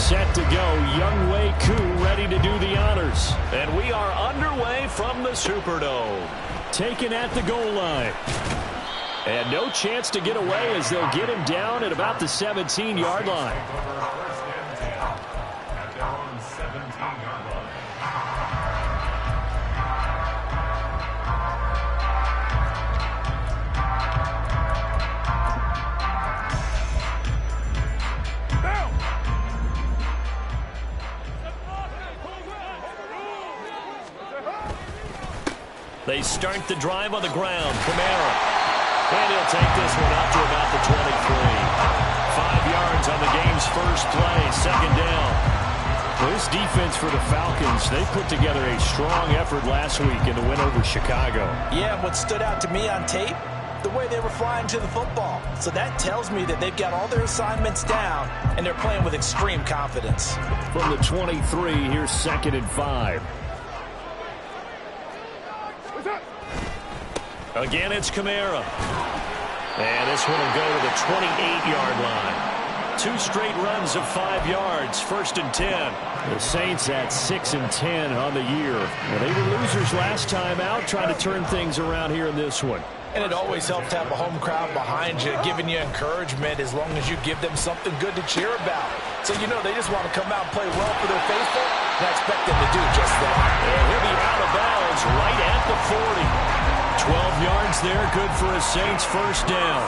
set to go. Younghoe Koo ready to do the honors. And we are underway from the Superdome. Taken at the goal line. And no chance to get away as they'll get him down at about the 17-yard line. They start the drive on the ground. Kamara. And he'll take this one out to about the 23. 5 yards on the game's first play. Second down. This defense for the Falcons, they put together a strong effort last week in the win over Chicago. Yeah, and what stood out to me on tape, the way they were flying to the football. So that tells me that they've got all their assignments down, and they're playing with extreme confidence. From the 23, here's 2nd and 5. Again, it's Kamara. And this one will go to the 28-yard line. 2 straight runs of 5 yards, 1st and 10. The Saints at 6 and 10 on the year. Well, they were losers last time out, trying to turn things around here in this one. And it always helps to have a home crowd behind you, giving you encouragement as long as you give them something good to cheer about. So you know they just want to come out and play well for their faithful, and I expect them to do just that. And he'll be out of bounds right at the 40. 12 yards there, good for a Saints first down.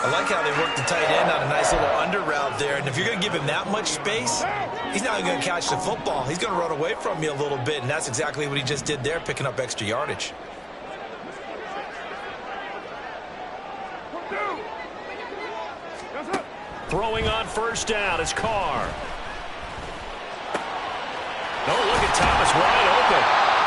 I like how they work the tight end on a nice little under route there. And if you're going to give him that much space, he's not going to catch the football. He's going to run away from you a little bit, and that's exactly what he just did there, picking up extra yardage. Throwing on first down is Carr. Oh, look at Thomas wide open.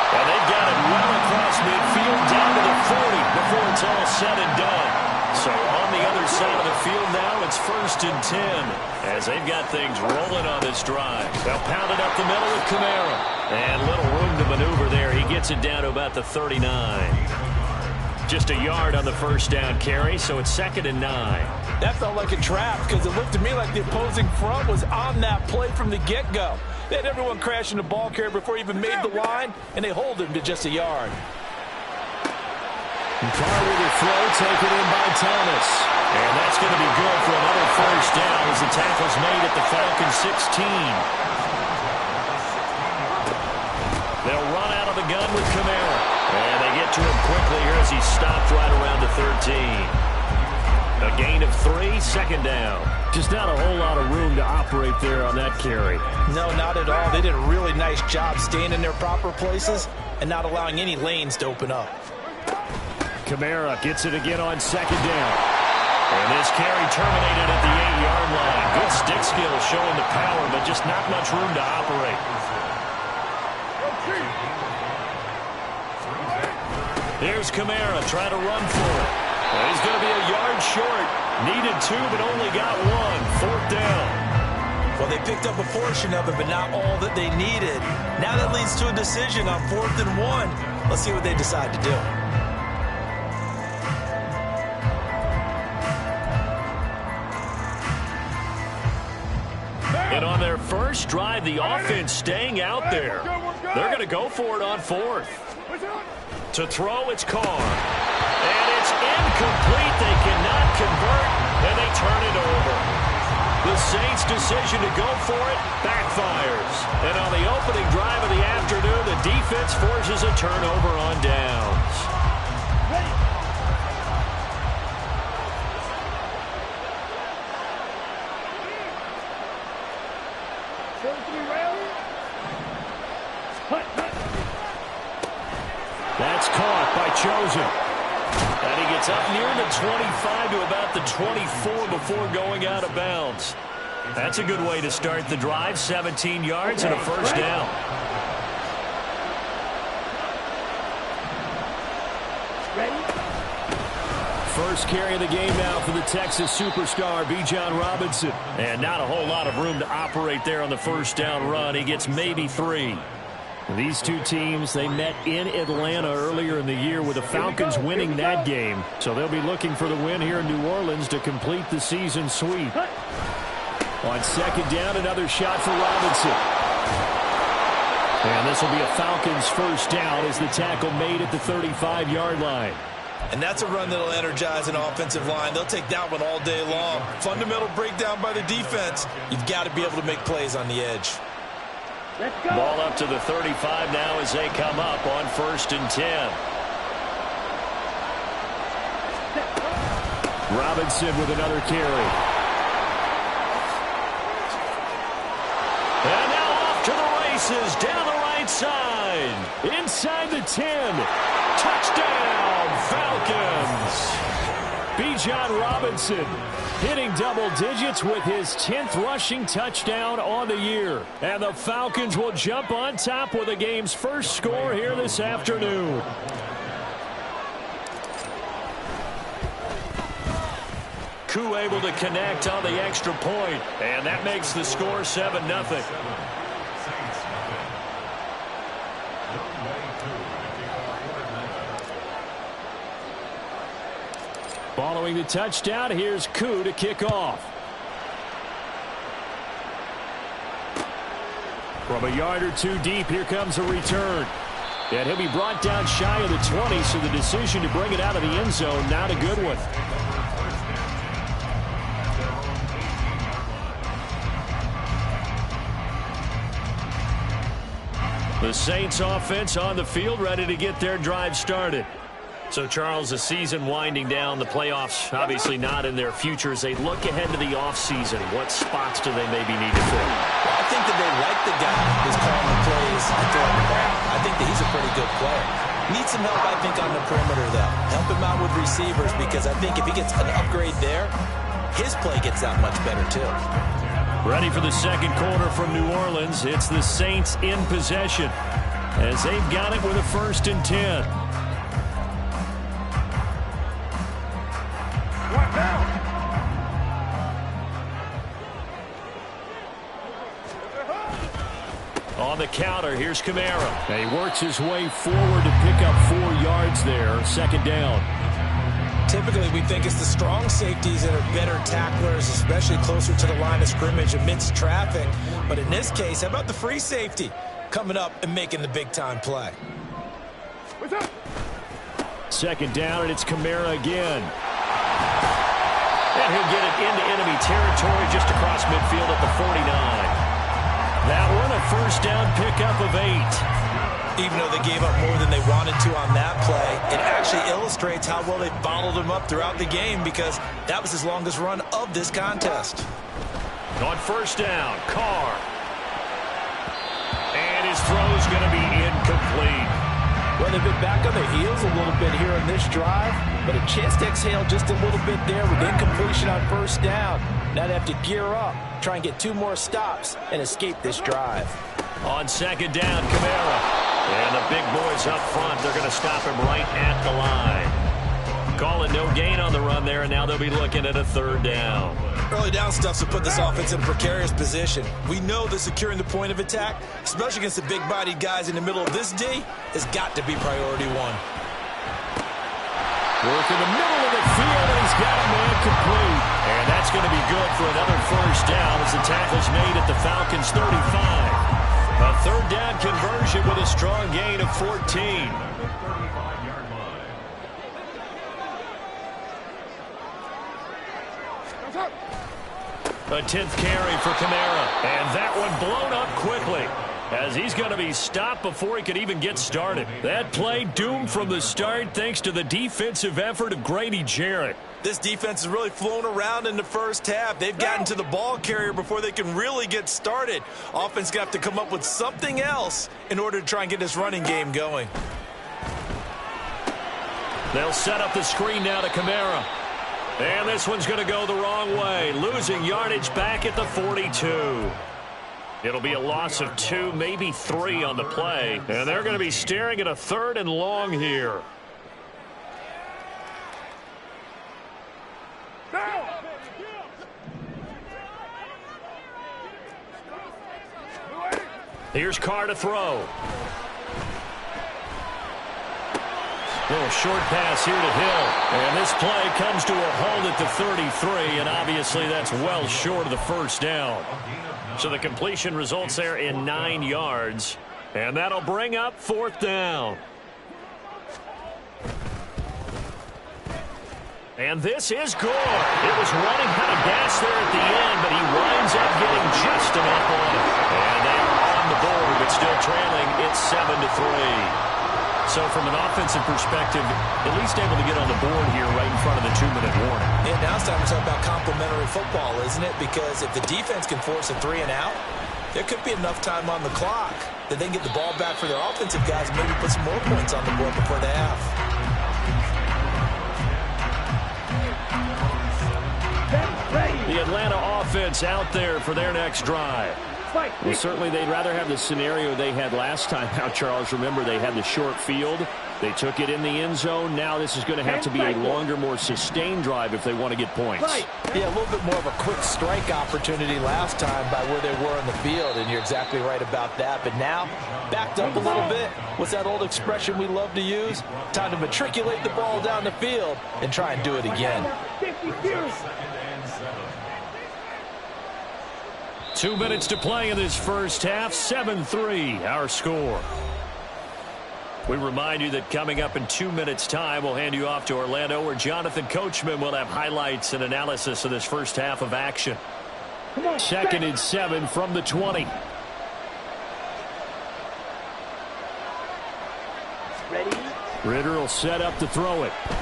And they've got it well across midfield down to the 40 before it's all said and done. So on the other side of the field now, it's 1st and 10 as they've got things rolling on this drive. They'll pound it up the middle with Kamara. And little room to maneuver there. He gets it down to about the 39. Just a yard on the first down carry, so it's 2nd and 9. That felt like a trap because it looked to me like the opposing front was on that play from the get-go. They had everyone crashing the ball carrier before he even made the line, and they hold him to just a yard. Carr with a throw, taken in by Thomas. And that's going to be good for another first down as the tackle's made at the Falcons 16. They'll run out of the gun with Kamara. And they get to him quickly here as he stopped right around the 13. A gain of 3, 2nd down. Just not a whole lot of room to operate there on that carry. No, not at all. They did a really nice job staying in their proper places and not allowing any lanes to open up. Kamara gets it again on 2nd down. And this carry terminated at the 8-yard line. Good stick skill showing the power, but just not much room to operate. Here's Kamara trying to run for it. Well, he's going to be a yard short. Needed 2, but only got 1. 4th down. Well, they picked up a portion of it, but not all that they needed. Now that leads to a decision on 4th and 1. Let's see what they decide to do. And on their first drive, the offense staying out there. They're going to go for it on 4th. To throw, it's Carr. And it's incomplete. They cannot convert, and they turn it over. The Saints' decision to go for it backfires. And on the opening drive of the afternoon, the defense forces a turnover on downs. That's caught by Chosen. And he gets up near the 25 to about the 24 before going out of bounds. That's a good way to start the drive. 17 yards and a first down. First carry of the game now for the Texas superstar, Bijan Robinson. And not a whole lot of room to operate there on the first down run. He gets maybe 3. These two teams, they met in Atlanta earlier in the year with the Falcons winning that game. So they'll be looking for the win here in New Orleans to complete the season sweep. On second down, another shot for Robinson. And this will be a Falcons first down as the tackle made at the 35-yard line. And that's a run that'll energize an offensive line. They'll take that one all day long. Fundamental breakdown by the defense. You've got to be able to make plays on the edge. Ball up to the 35 now as they come up on 1st and 10. Robinson with another carry. And now off to the races, down the right side. Inside the 10. Touchdown, Falcons. Bijan Robinson hitting double digits with his 10th rushing touchdown on the year. And the Falcons will jump on top with the game's first score here this afternoon. Koo able to connect on the extra point, and that makes the score 7-0. Following the touchdown, here's Koo to kick off. From a yard or two deep, here comes a return. And he'll be brought down shy of the 20, so the decision to bring it out of the end zone, not a good one. The Saints offense on the field, ready to get their drive started. So, Charles, the season winding down, the playoffs obviously not in their future. As they look ahead to the offseason, what spots do they maybe need to fill? Well, I think that they like the guy who's calling the plays and throwing the ball. I think that he's a pretty good player. Needs some help, I think, on the perimeter, though. Help him out with receivers, because I think if he gets an upgrade there, his play gets that much better, too. Ready for the second quarter from New Orleans. It's the Saints in possession as they've got it with a 1st and 10. On the counter, here's Kamara. And he works his way forward to pick up 4 yards there. 2nd down. Typically, we think it's the strong safeties that are better tacklers, especially closer to the line of scrimmage amidst traffic. But in this case, how about the free safety coming up and making the big-time play? 2nd down, and it's Kamara again. And he'll get it into enemy territory just across midfield at the 49. That one, a 1st down pickup of 8. Even though they gave up more than they wanted to on that play, it actually illustrates how well they followed him up throughout the game, because that was his longest run of this contest. On 1st down, Carr. And his throw's going to be incomplete. Well, they've been back on their heels a little bit here on this drive, but a chance to exhale just a little bit there with incompletion on 1st down. Now they have to gear up, try and get 2 more stops, and escape this drive. On 2nd down, Kamara. And the big boys up front, they're going to stop him right at the line. Calling no gain on the run there, and now they'll be looking at a 3rd down. Early down stuff to put this offense in a precarious position. We know that securing the point of attack, especially against the big-bodied guys in the middle of this D, has got to be priority 1. Work in the middle of the field, and he's got a man complete. And that's going to be good for another 1st down as the tackle's made at the Falcons' 35. A 3rd down conversion with a strong gain of 14. A 10th carry for Kamara. And that one blown up quickly, as he's going to be stopped before he could even get started. That play doomed from the start thanks to the defensive effort of Grady Jarrett. This defense has really flown around in the 1st half. They've gotten to the ball carrier before they can really get started. Offense going to have to come up with something else in order to try and get this running game going. They'll set up the screen now to Kamara. And this one's going to go the wrong way, losing yardage back at the 42. It'll be a loss of 2, maybe 3 on the play. And they're going to be staring at a 3rd and long here. Here's Carr to throw. Little short pass here to Hill. And this play comes to a halt at the 33, and obviously that's well short of the first down. So the completion results there in 9 yards. And that'll bring up 4th down. And this is good. It was running out of gas there at the end, but he winds up getting just enough on it. And they are on the board, but still trailing. It's 7-3. So from an offensive perspective, at least able to get on the board here right in front of the 2-minute warning. Yeah, now it's time to talk about complementary football, isn't it? Because if the defense can force a 3 and out, there could be enough time on the clock that they can get the ball back for their offensive guys and maybe put some more points on the board before the half. The Atlanta offense out there for their next drive. Well, certainly they'd rather have the scenario they had last time out, Charles. Remember, they had the short field. They took it in the end zone. Now this is going to have to be a longer, more sustained drive if they want to get points. Yeah, a little bit more of a quick strike opportunity last time by where they were on the field, and you're exactly right about that. But now, backed up a little bit. What's that old expression we love to use? Time to matriculate the ball down the field and try and do it again. 2 minutes to play in this first half. 7-3, our score. We remind you that coming up in 2 minutes' time, we'll hand you off to Orlando, where Jonathan Coachman will have highlights and analysis of this first half of action. 2nd and 7 from the 20. Ready? Ritter will set up to throw it. Oh,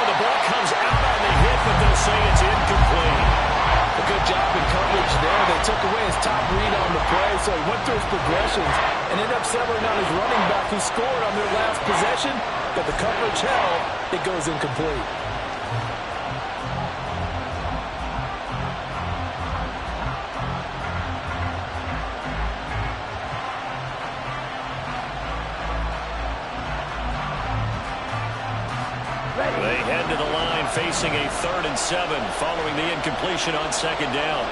the ball comes out on the hit, but they'll say it's incomplete. A good job in coverage there. They took away his top read on the play, so he went through his progressions and ended up settling on his running back who scored on their last possession, but the coverage held. It goes incomplete. They head to the line facing a 3rd and 7 following the incompletion on 2nd down.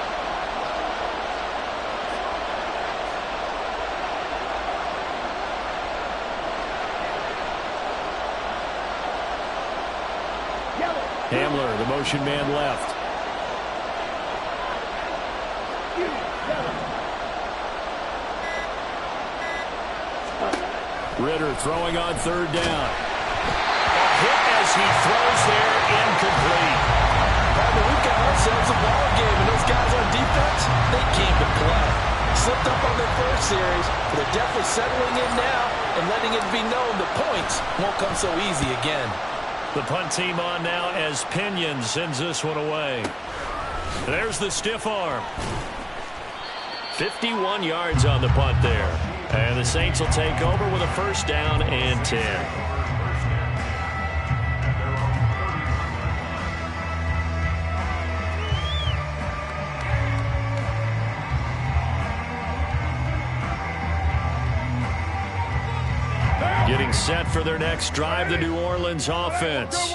Hamler, the motion man left. Ritter throwing on 3rd down. Hit as he throws there, incomplete. We've got ourselves a ball game, and those guys on defense, they came to play. Slipped up on their first series, but they're definitely settling in now and letting it be known the points won't come so easy again. The punt team on now as Pinion sends this one away. There's the stiff arm. 51 yards on the punt there. And the Saints will take over with a 1st down and 10. Getting set for their next drive, the New Orleans offense.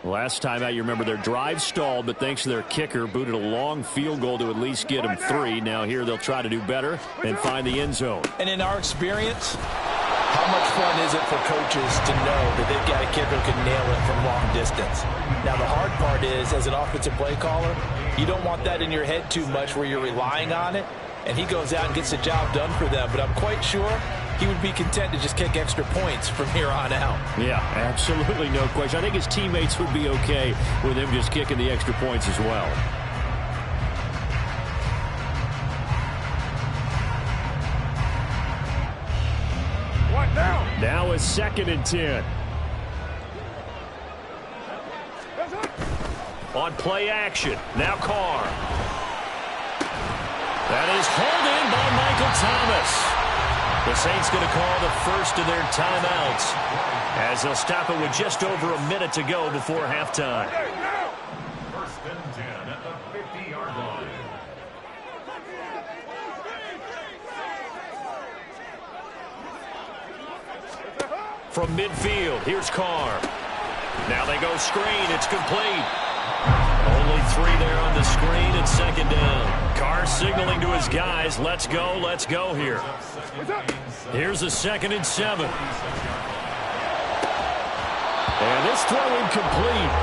Last time out, you remember their drive stalled, but thanks to their kicker, booted a long field goal to at least get them 3. Now here they'll try to do better and find the end zone. And in our experience, how much fun is it for coaches to know that they've got a kicker who can nail it from long distance? Now the hard part is, as an offensive play caller, you don't want that in your head too much where you're relying on it, and he goes out and gets the job done for them. But I'm quite sure he would be content to just kick extra points from here on out. Yeah, absolutely no question. I think his teammates would be okay with him just kicking the extra points as well. What now? Now is 2nd and 10. On play action. Now Carr. That is hauled in by Michael Thomas. The Saints going to call the first of their timeouts as they'll stop it with just over a minute to go before halftime. 1st and 10 at the 50-yard line. From midfield, here's Carr. Now they go screen. It's complete. Only 3 there on the screen. It's 2nd down. Carr signaling to his guys, let's go here. Here's a 2nd and 7. And this throw incomplete.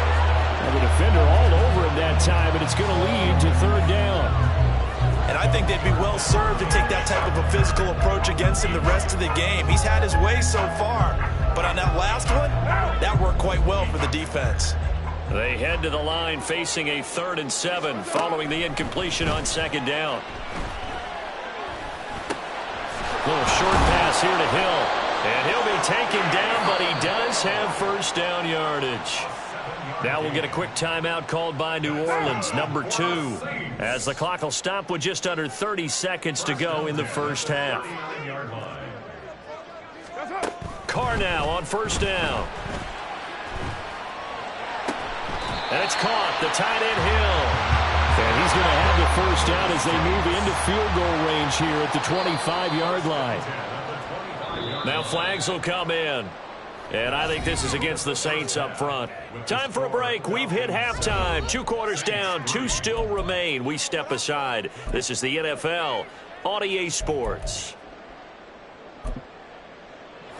And the defender all over him that time, and it's going to lead to third down. And I think they'd be well served to take that type of a physical approach against him the rest of the game. He's had his way so far, but on that last one, that worked quite well for the defense. They head to the line facing a 3rd and 7 following the incompletion on 2nd down. Little short pass here to Hill. And he'll be taken down, but he does have first down yardage. Now we'll get a quick timeout called by New Orleans, number 2, as the clock will stop with just under 30 seconds to go in the first half. Carr now on first down. And it's caught, the tight end Hill. And he's going to have the first down as they move into field goal range here at the 25-yard line. Now flags will come in. And I think this is against the Saints up front. Time for a break. We've hit halftime. 2 quarters down. 2 still remain. We step aside. This is the NFL on EA Sports.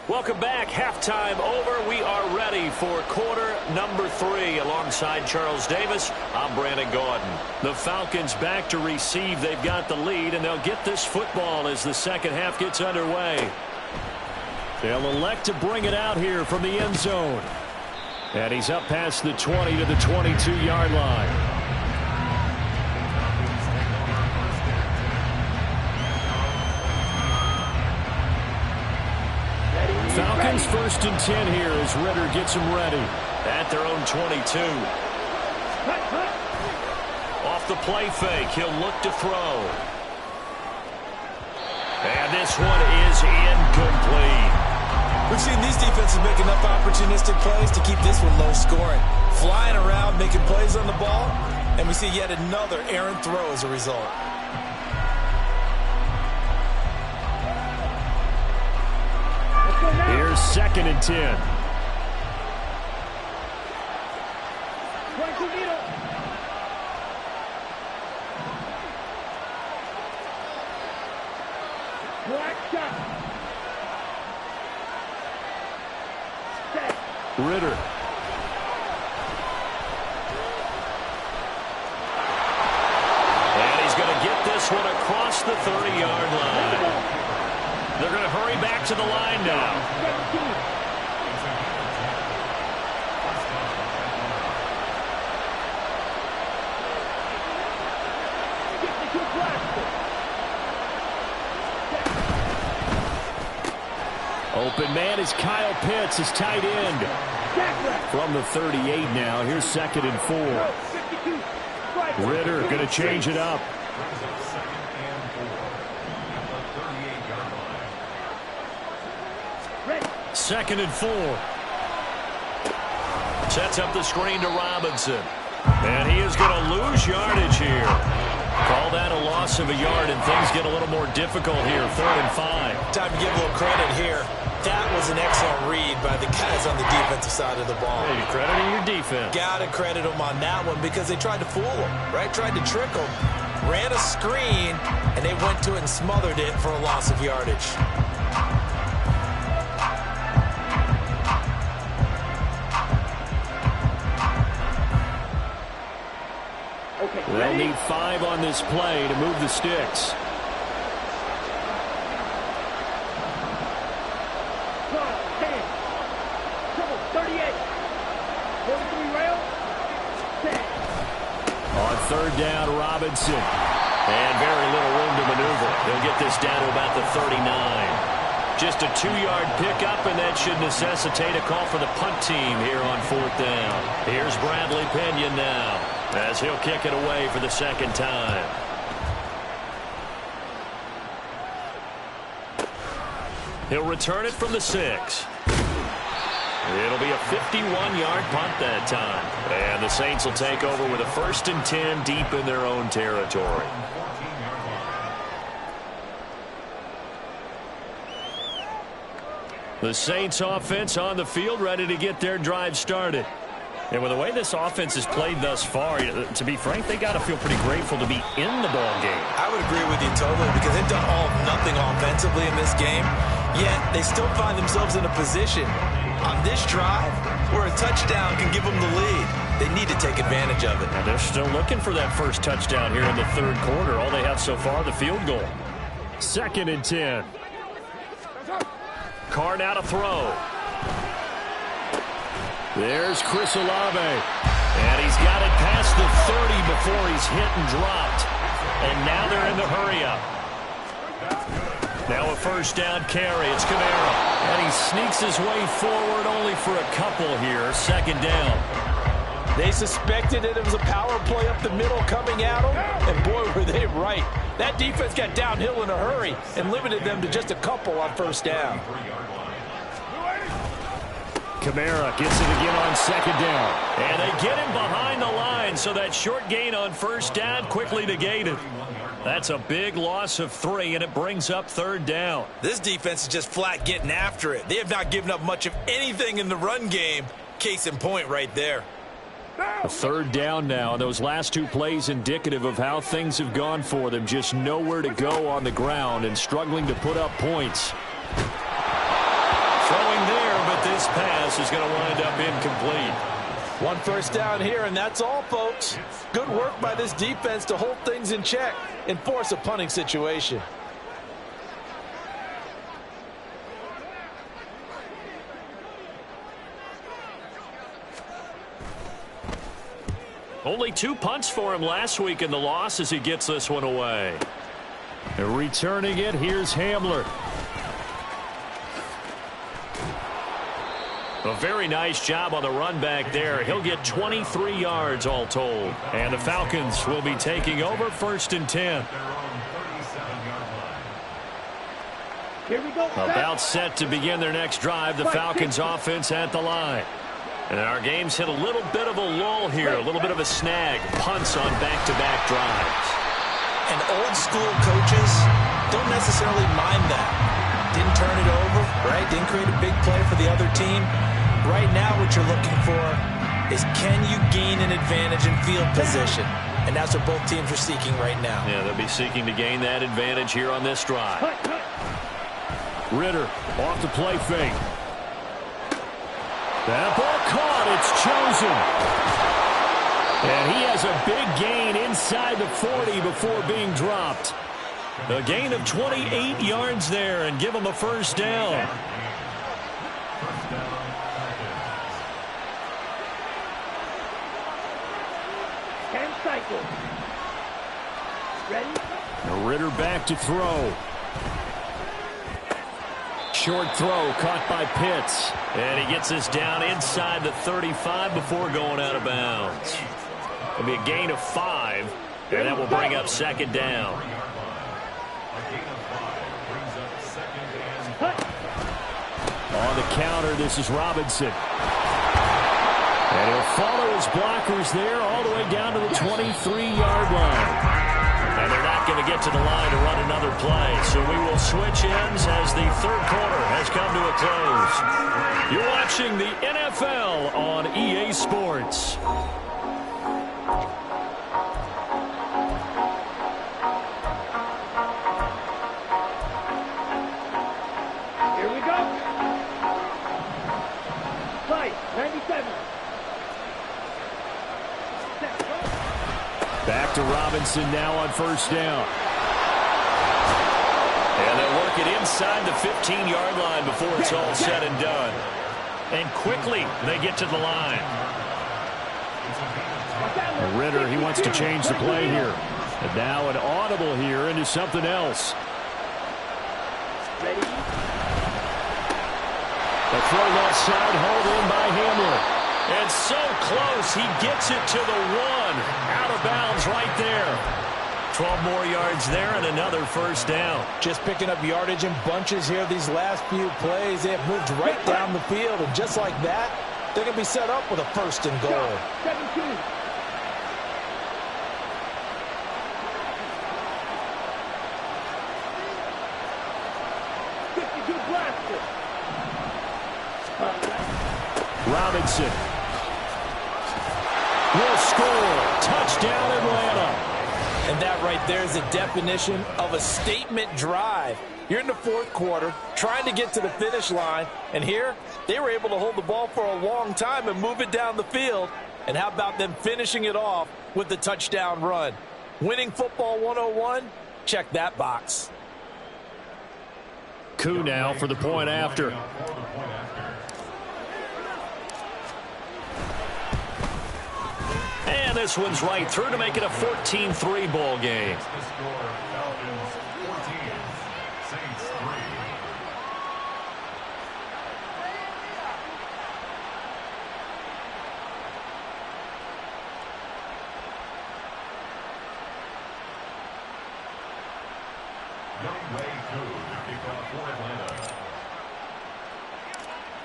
Welcome back. Halftime over. We are ready for quarter number 3. Alongside Charles Davis, I'm Brandon Gordon. The Falcons back to receive. They've got the lead, and they'll get this football as the second half gets underway. They'll elect to bring it out here from the end zone. And he's up past the 20 to the 22-yard line. Falcons 1st and 10 here as Ritter gets them ready. At their own 22. Off the play fake, he'll look to throw. And this one is incomplete. We've seen these defenses make enough opportunistic plays to keep this one low scoring. Flying around, making plays on the ball, and we see yet another errant throw as a result. Here's 2nd and 10. Ritter. And he's going to get this one across the 30-yard line. They're going to hurry back to the line now. Open man is Kyle Pitts, his tight end. From the 38 now. Here's 2nd and 4. Ritter going to change it up. Second and 4. Sets up the screen to Robinson. And he is going to lose yardage here. Call that a loss of a yard, and things get a little more difficult here. 3rd and 5. Time to give a little credit here. That was an excellent read by the guys on the defensive side of the ball. Hey, you're crediting your defense. Got to credit them on that one because they tried to fool them, right? Tried to trick them. Ran a screen, and they went to it and smothered it for a loss of yardage. They'll need 5 on this play to move the sticks. On 3rd down, Robinson. And very little room to maneuver. They'll get this down to about the 39. Just a 2-yard pickup, and that should necessitate a call for the punt team here on 4th down. Here's Bradley Pinion now, as he'll kick it away for the 2nd time. He'll return it from the 6. It'll be a 51-yard punt that time. And the Saints will take over with a 1st and 10 deep in their own territory. The Saints offense on the field, ready to get their drive started. And with the way this offense has played thus far, to be frank, they got to feel pretty grateful to be in the ball game. I would agree with you totally because they've done all of nothing offensively in this game, yet they still find themselves in a position On this drive, where a touchdown can give them the lead, they need to take advantage of it. And they're still looking for that first touchdown here in the third quarter. All they have so far, the field goal. 2nd and 10. Carr now to throw. There's Chris Olave. And he's got it past the 30 before he's hit and dropped. And now they're in the hurry-up. Now a first down carry. It's Kamara. And he sneaks his way forward only for a couple here. 2nd down. They suspected that it was a power play up the middle coming at them. And boy, were they right. That defense got downhill in a hurry and limited them to just a couple on first down. Kamara gets it again on 2nd down. And they get him behind the line, so that short gain on first down quickly negated. That's a big loss of 3, and it brings up 3rd down. This defense is just flat getting after it. They have not given up much of anything in the run game. Case in point right there. A 3rd down now, and those last 2 plays indicative of how things have gone for them. Just nowhere to go on the ground and struggling to put up points. Throwing there, but this pass is going to wind up incomplete. 1 first down here, and that's all, folks. Good work by this defense to hold things in check and force a punting situation. Only 2 punts for him last week in the loss as he gets this one away. And returning it, here's Hamler. A very nice job on the run back there. He'll get 23 yards all told. And the Falcons will be taking over 1st and 10. Here we go. About set to begin their next drive. The Falcons offense at the line. And our game's hit a little bit of a lull here. A little bit of a snag. Punts on back-to-back drives. And old school coaches don't necessarily mind that. Didn't turn it over, right? Didn't create a big play for the other team. Right now what you're looking for is, can you gain an advantage in field position? And that's what both teams are seeking right now. Yeah, they'll be seeking to gain that advantage here on this drive. Ritter off the play fake. That ball caught. It's chosen. And he has a big gain inside the 40 before being dropped. A gain of 28 yards there and give him a first down. Cycle. Ready? Ritter back to throw. Short throw caught by Pitts. And he gets this down inside the 35 before going out of bounds. It'll be a gain of 5, and that will bring up 2nd down. On the counter, this is Robinson. And he'll follow his blockers there all the way down to the 23-yard line. And they're not going to get to the line to run another play. So we will switch ends as the third quarter has come to a close. You're watching the NFL on EA Sports. Here we go. Play, 97. Back to Robinson now on first down. And they'll work it inside the 15-yard line before it's all said and done. And quickly they get to the line. Ritter, he wants to change the play here. And now an audible here into something else. Ready? The throw left side, hauled in by Hamler. And so close, he gets it to the 1. Out of bounds right there. 12 more yards there and another first down. Just picking up yardage in bunches here these last few plays. They have moved right down the field, and just like that, they're going to be set up with a 1st and goal. 17. Robinson will score. Touchdown, Atlanta. And that right there is the definition of a statement drive. You're in the fourth quarter, trying to get to the finish line, and here, they were able to hold the ball for a long time and move it down the field. And how about them finishing it off with the touchdown run? Winning football 101? Check that box. Coup now for the point after. And this one's right through to make it a 14-3 ball game.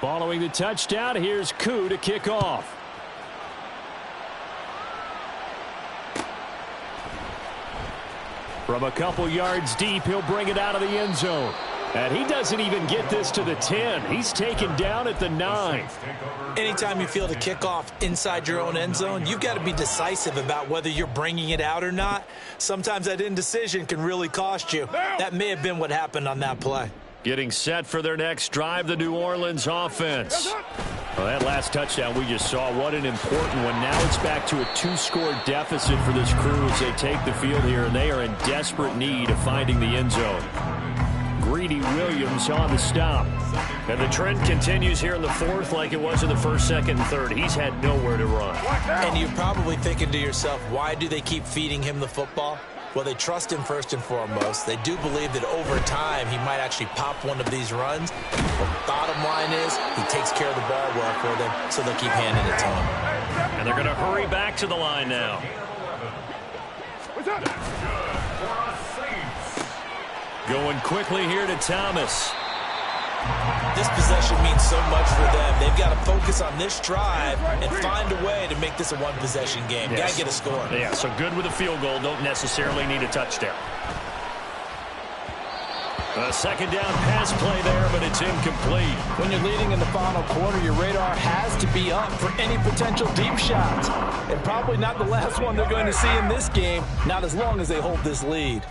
Following the touchdown, here's Coup to kick off. From a couple yards deep, he'll bring it out of the end zone. And he doesn't even get this to the 10. He's taken down at the 9. Anytime you feel the kickoff inside your own end zone, you've got to be decisive about whether you're bringing it out or not. Sometimes that indecision can really cost you. That may have been what happened on that play. Getting set for their next drive, the New Orleans offense. Well, that last touchdown we just saw, what an important one. Now it's back to a 2-score deficit for this crew as they take the field here, and they are in desperate need of finding the end zone. Greedy Williams on the stop. And the trend continues here in the fourth like it was in the first, second, and third. He's had nowhere to run. And you're probably thinking to yourself, why do they keep feeding him the football? Well, they trust him first and foremost. They do believe that over time he might actually pop one of these runs. The bottom line is he takes care of the ball well for them, so they'll keep handing it to him. And they're going to hurry back to the line now. Going quickly here to Thomas. This possession means so much for them. They've got to focus on this drive and find a way to make this a one-possession game. Yes. Got to get a score. Yeah, so good with a field goal. Don't necessarily need a touchdown. A second down pass play there, but it's incomplete. When you're leading in the final quarter, your radar has to be up for any potential deep shots. And probably not the last one they're going to see in this game, not as long as they hold this lead.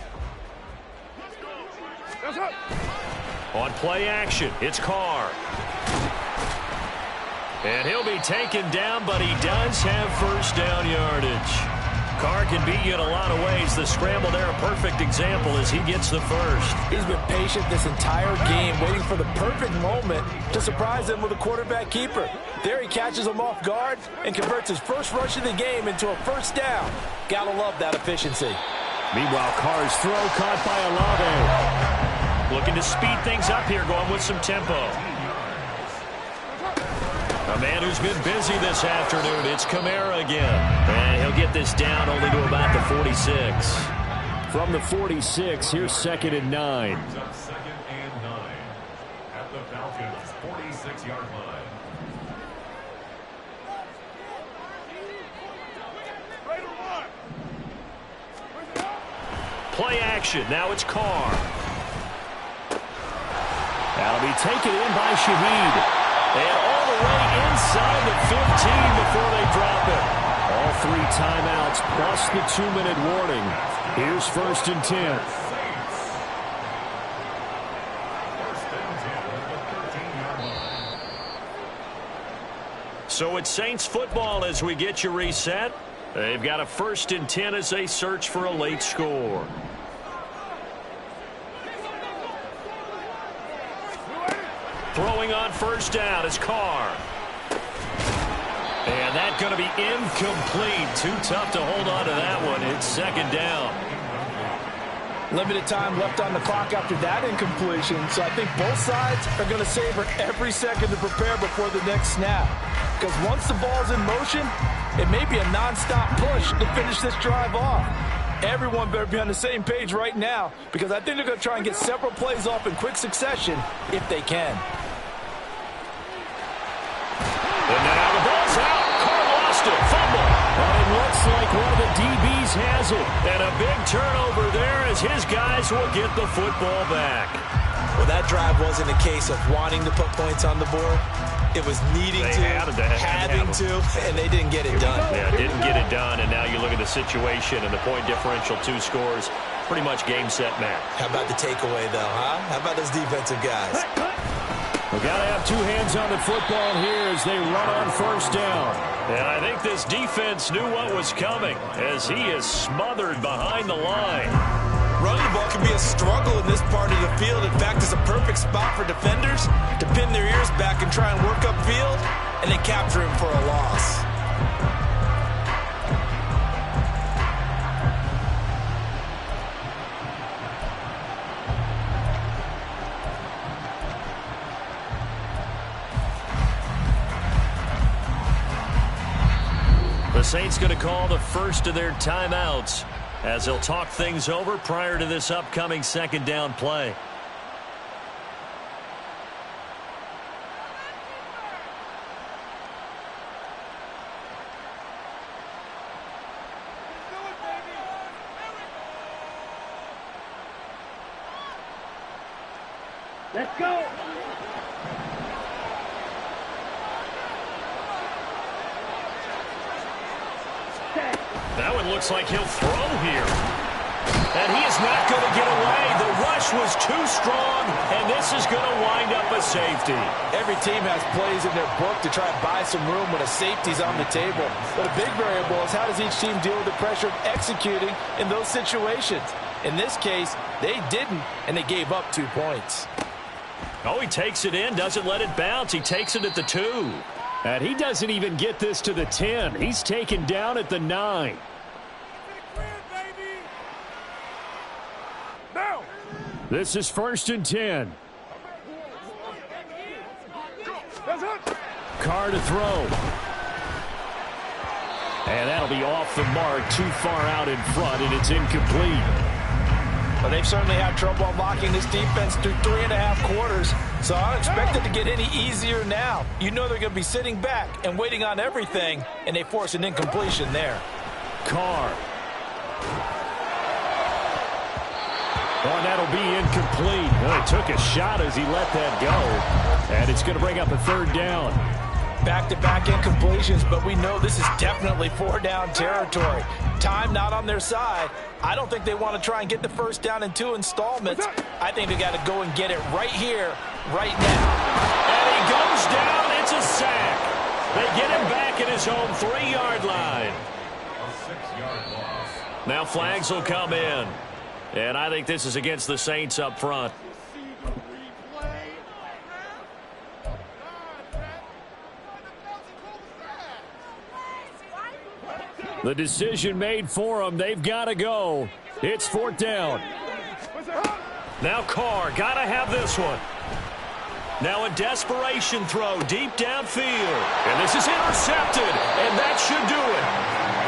On play action, it's Carr. And he'll be taken down, but he does have first down yardage. Carr can beat you in a lot of ways. The scramble there, a perfect example as he gets the first. He's been patient this entire game, waiting for the perfect moment to surprise them with a quarterback keeper. There he catches him off guard and converts his first rush of the game into a first down. Gotta love that efficiency. Meanwhile, Carr's throw caught by Olave. Looking to speed things up here, going with some tempo. A man who's been busy this afternoon, it's Kamara again. And he'll get this down only to about the 46. From the 46, here's 2nd and 9. Second and 9 at the Falcons' 46-yard line. Play action, now it's Carr. That'll be taken in by Shaheed. And all the way inside the 15 before they drop it. All 3 timeouts plus the 2-minute warning. Here's 1st and 10. So it's Saints football as we get you reset. They've got a 1st and 10 as they search for a late score. Throwing on first down is Carr. And that's going to be incomplete. Too tough to hold on to that one. It's 2nd down. Limited time left on the clock after that incompletion, so I think both sides are going to savor every second to prepare before the next snap. Because once the ball's in motion, it may be a non-stop push to finish this drive off. Everyone better be on the same page right now, because I think they're going to try and get several plays off in quick succession if they can. And now the ball's out. Carr lost it. Fumble. But it looks like one of the DBs has it. And a big turnover there as his guys will get the football back. Well, that drive wasn't a case of wanting to put points on the board. It was needing having to, and they didn't get it done. Yeah, didn't get it done, and now you look at the situation and the point differential, 2 scores, pretty much game, set, match. How about the takeaway, though, huh? How about those defensive guys? We've got to have 2 hands on the football here as they run on first down. And I think this defense knew what was coming as he is smothered behind the line. Running the ball can be a struggle in this part of the field. In fact, it's a perfect spot for defenders to pin their ears back and try and work upfield, and then capture him for a loss. The Saints going to call the first of their timeouts as they'll talk things over prior to this upcoming second down play. Let's go. That one looks like he'll throw here. And he is not going to get away. The rush was too strong, and this is going to wind up a safety. Every team has plays in their book to try and buy some room when a safety's on the table. But a big variable is how does each team deal with the pressure of executing in those situations. In this case, they didn't, and they gave up 2 points. Oh, he takes it in, doesn't let it bounce. He takes it at the 2. And he doesn't even get this to the 10. He's taken down at the 9. This is 1st and 10. Carr to throw. And that'll be off the mark, too far out in front, and it's incomplete. Well, they've certainly had trouble unlocking this defense through 3.5 quarters, so I don't expect it to get any easier now. You know they're going to be sitting back and waiting on everything, and they force an incompletion there. Carr. Oh, and that'll be incomplete. Well, he took a shot as he let that go, and it's going to bring up a 3rd down. Back-to-back incompletions, but we know this is definitely 4-down territory. Time not on their side. I don't think they want to try and get the first down in 2 installments. I think they got to go and get it right here, right now. And he goes down. It's a sack. They get him back at his own 3-yard line. A 6-yard loss. Now flags will come in. And I think this is against the Saints up front. The decision made for them. They've got to go. It's 4th down. Now Carr, got to have this one. Now a desperation throw deep downfield. And this is intercepted. And that should do it.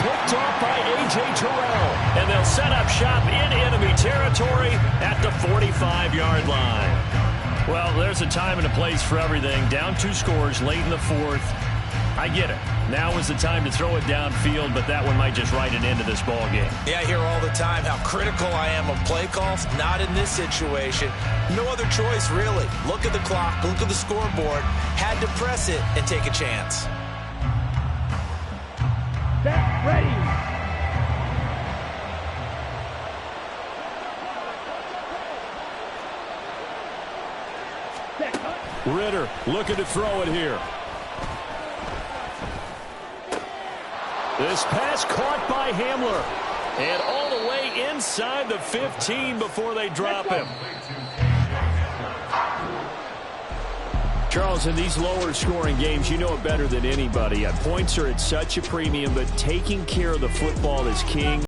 Picked off by A.J. Terrell. And they'll set up shop in enemy territory at the 45-yard line. Well, there's a time and a place for everything. Down 2 scores late in the 4th. I get it. Now is the time to throw it downfield, but that one might just write an end to this ball game. Yeah, I hear all the time how critical I am of play calls. Not in this situation. No other choice, really. Look at the clock, look at the scoreboard. Had to press it and take a chance. Set, ready. Ritter looking to throw it here. This pass caught by Hamler. And all the way inside the 15 before they drop him. Charles, in these lower scoring games, you know it better than anybody. Points are at such a premium, but taking care of the football is king.